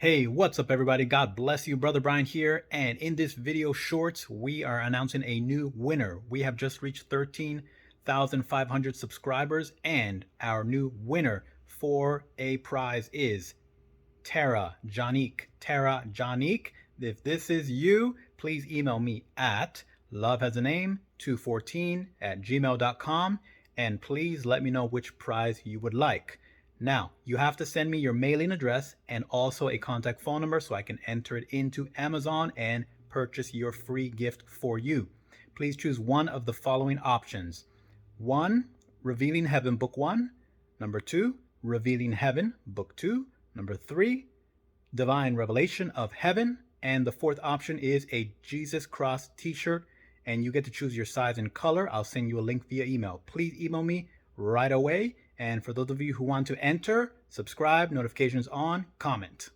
Hey, what's up everybody? God bless you. Brother Brian here. And in this video short, we are announcing a new winner. We have just reached 13,500 subscribers, and our new winner for a prize is Janique. Janique. If this is you, please email me at lovehasAname214@gmail.com, and please let me know which prize you would like. Now, you have to send me your mailing address and also a contact phone number so I can enter it into Amazon and purchase your free gift for you. Please choose one of the following options. 1. Revealing Heaven Book 1. Number 2. Revealing Heaven Book 2. Number 3. Divine Revelation of Heaven. And the fourth option is a Jesus Cross t-shirt, and you get to choose your size and color. I'll send you a link via email. Please email me right away. And for those of you who want to enter, subscribe, notifications on, comment.